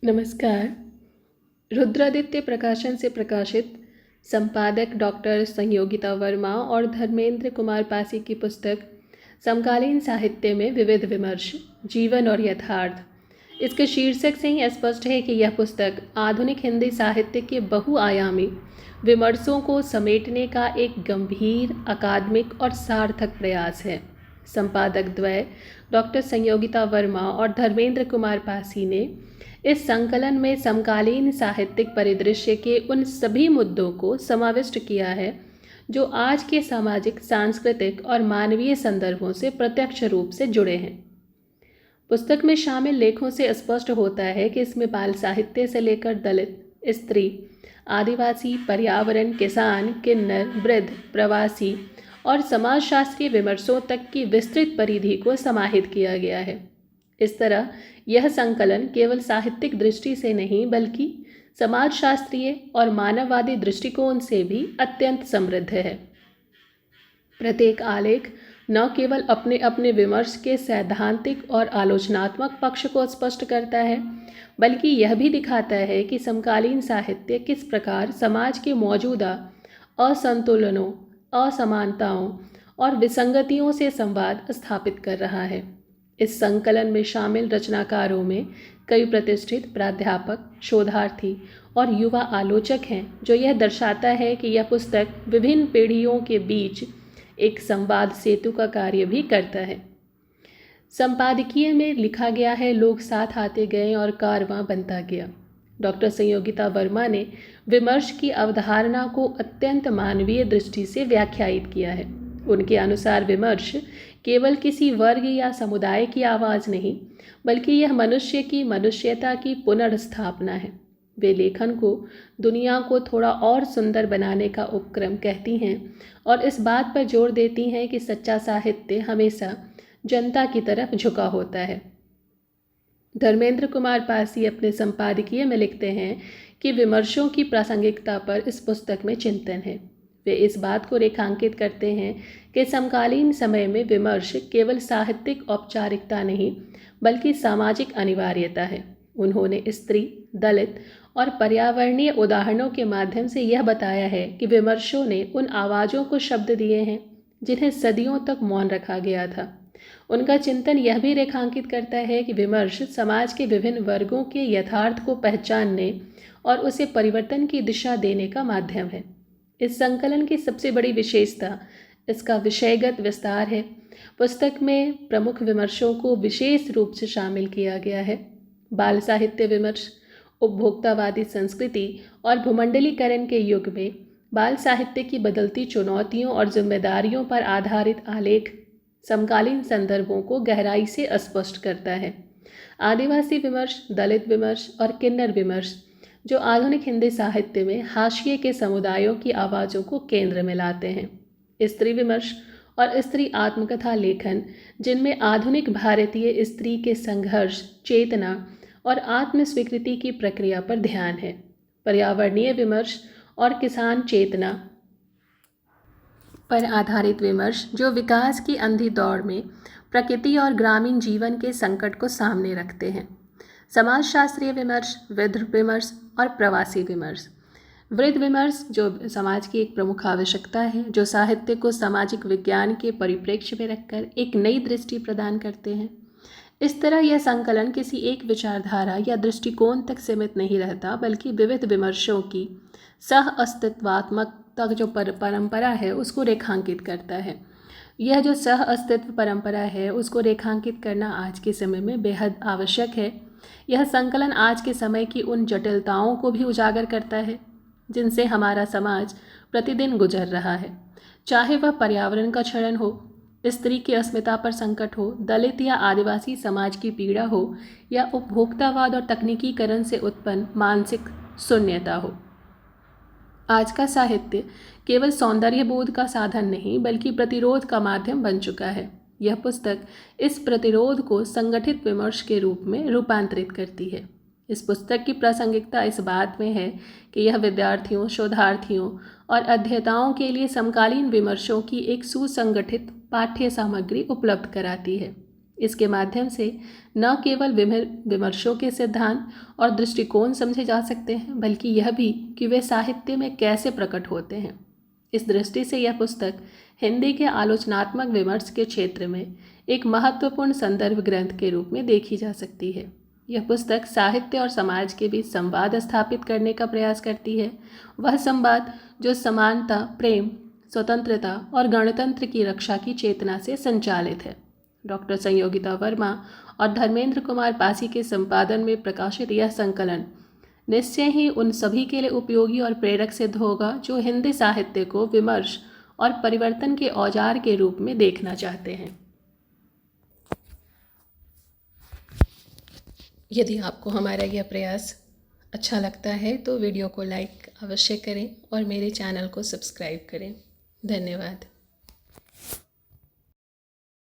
नमस्कार। रुद्रादित्य प्रकाशन से प्रकाशित संपादक डॉक्टर संयोगिता वर्मा और धर्मेंद्र कुमार पासी की पुस्तक समकालीन साहित्य में विविध विमर्श, जीवन और यथार्थ। इसके शीर्षक से ही स्पष्ट है कि यह पुस्तक आधुनिक हिंदी साहित्य के बहुआयामी विमर्शों को समेटने का एक गंभीर, अकादमिक और सार्थक प्रयास है। संपादक द्वय डॉक्टर संयोगिता वर्मा और धर्मेंद्र कुमार पासी ने इस संकलन में समकालीन साहित्यिक परिदृश्य के उन सभी मुद्दों को समाविष्ट किया है जो आज के सामाजिक, सांस्कृतिक और मानवीय संदर्भों से प्रत्यक्ष रूप से जुड़े हैं। पुस्तक में शामिल लेखों से स्पष्ट होता है कि इसमें बाल साहित्य से लेकर दलित, स्त्री, आदिवासी, पर्यावरण, किसान, किन्नर, वृद्ध, प्रवासी और समाजशास्त्रीय विमर्शों तक की विस्तृत परिधि को समाहित किया गया है। इस तरह यह संकलन केवल साहित्यिक दृष्टि से नहीं बल्कि समाजशास्त्रीय और मानववादी दृष्टिकोण से भी अत्यंत समृद्ध है। प्रत्येक आलेख न केवल अपने अपने विमर्श के सैद्धांतिक और आलोचनात्मक पक्ष को स्पष्ट करता है, बल्कि यह भी दिखाता है कि समकालीन साहित्य किस प्रकार समाज के मौजूदा असंतुलनों, असमानताओं और विसंगतियों से संवाद स्थापित कर रहा है। इस संकलन में शामिल रचनाकारों में कई प्रतिष्ठित प्राध्यापक, शोधार्थी और युवा आलोचक हैं, जो यह दर्शाता है कि यह पुस्तक विभिन्न पीढ़ियों के बीच एक संवाद सेतु का कार्य भी करता है। संपादकीय में लिखा गया है, लोग साथ आते गए और कारवां बनता गया। डॉक्टर संयोगिता वर्मा ने विमर्श की अवधारणा को अत्यंत मानवीय दृष्टि से व्याख्यायित किया है। उनके अनुसार विमर्श केवल किसी वर्ग या समुदाय की आवाज़ नहीं, बल्कि यह मनुष्य की मनुष्यता की पुनर्स्थापना है। वे लेखन को दुनिया को थोड़ा और सुंदर बनाने का उपक्रम कहती हैं और इस बात पर जोर देती हैं कि सच्चा साहित्य हमेशा जनता की तरफ झुका होता है। धर्मेंद्र कुमार पासी अपने संपादकीय में लिखते हैं कि विमर्शों की प्रासंगिकता पर इस पुस्तक में चिंतन है। वे इस बात को रेखांकित करते हैं कि समकालीन समय में विमर्श केवल साहित्यिक औपचारिकता नहीं बल्कि सामाजिक अनिवार्यता है। उन्होंने स्त्री, दलित और पर्यावरणीय उदाहरणों के माध्यम से यह बताया है कि विमर्शों ने उन आवाज़ों को शब्द दिए हैं जिन्हें सदियों तक मौन रखा गया था। उनका चिंतन यह भी रेखांकित करता है कि विमर्श समाज के विभिन्न वर्गों के यथार्थ को पहचानने और उसे परिवर्तन की दिशा देने का माध्यम है। इस संकलन की सबसे बड़ी विशेषता इसका विषयगत विस्तार है। पुस्तक में प्रमुख विमर्शों को विशेष रूप से शामिल किया गया है। बाल साहित्य विमर्श, उपभोक्तावादी संस्कृति और भूमंडलीकरण के युग में बाल साहित्य की बदलती चुनौतियों और जिम्मेदारियों पर आधारित आलेख समकालीन संदर्भों को गहराई से स्पष्ट करता है। आदिवासी विमर्श, दलित विमर्श और किन्नर विमर्श, जो आधुनिक हिंदी साहित्य में हाशिए के समुदायों की आवाज़ों को केंद्र में लाते हैं। स्त्री विमर्श और स्त्री आत्मकथा लेखन, जिनमें आधुनिक भारतीय स्त्री के संघर्ष, चेतना और आत्मस्वीकृति की प्रक्रिया पर ध्यान है। पर्यावरणीय विमर्श और किसान चेतना पर आधारित विमर्श, जो विकास की अंधी दौड़ में प्रकृति और ग्रामीण जीवन के संकट को सामने रखते हैं। समाजशास्त्रीय विमर्श, वृद्ध विमर्श और प्रवासी विमर्श। वृद्ध विमर्श, जो समाज की एक प्रमुख आवश्यकता है, जो साहित्य को सामाजिक विज्ञान के परिप्रेक्ष्य में रखकर एक नई दृष्टि प्रदान करते हैं। इस तरह यह संकलन किसी एक विचारधारा या दृष्टिकोण तक सीमित नहीं रहता, बल्कि विविध विमर्शों की सह अस्तित्वात्मक जो परंपरा है उसको रेखांकित करता है। यह जो सह अस्तित्व परंपरा है उसको रेखांकित करना आज के समय में बेहद आवश्यक है। यह संकलन आज के समय की उन जटिलताओं को भी उजागर करता है जिनसे हमारा समाज प्रतिदिन गुजर रहा है, चाहे वह पर्यावरण का क्षरण हो, स्त्री की अस्मिता पर संकट हो, दलित या आदिवासी समाज की पीड़ा हो या उपभोक्तावाद और तकनीकीकरण से उत्पन्न मानसिक शून्यता हो। आज का साहित्य केवल सौंदर्य बोध का साधन नहीं बल्कि प्रतिरोध का माध्यम बन चुका है। यह पुस्तक इस प्रतिरोध को संगठित विमर्श के रूप में रूपांतरित करती है। इस पुस्तक की प्रासंगिकता इस बात में है कि यह विद्यार्थियों, शोधार्थियों और अध्येताओं के लिए समकालीन विमर्शों की एक सुसंगठित पाठ्य सामग्री उपलब्ध कराती है। इसके माध्यम से न केवल विमर्शों के सिद्धांत और दृष्टिकोण समझे जा सकते हैं, बल्कि यह भी कि वे साहित्य में कैसे प्रकट होते हैं। इस दृष्टि से यह पुस्तक हिंदी के आलोचनात्मक विमर्श के क्षेत्र में एक महत्वपूर्ण संदर्भ ग्रंथ के रूप में देखी जा सकती है। यह पुस्तक साहित्य और समाज के बीच संवाद स्थापित करने का प्रयास करती है, वह संवाद जो समानता, प्रेम, स्वतंत्रता और गणतंत्र की रक्षा की चेतना से संचालित है। डॉक्टर संयोगिता वर्मा और धर्मेंद्र कुमार पासी के संपादन में प्रकाशित यह संकलन निश्चय ही उन सभी के लिए उपयोगी और प्रेरक सिद्ध होगा जो हिंदी साहित्य को विमर्श और परिवर्तन के औजार के रूप में देखना चाहते हैं। यदि आपको हमारा यह प्रयास अच्छा लगता है तो वीडियो को लाइक अवश्य करें और मेरे चैनल को सब्सक्राइब करें। धन्यवाद।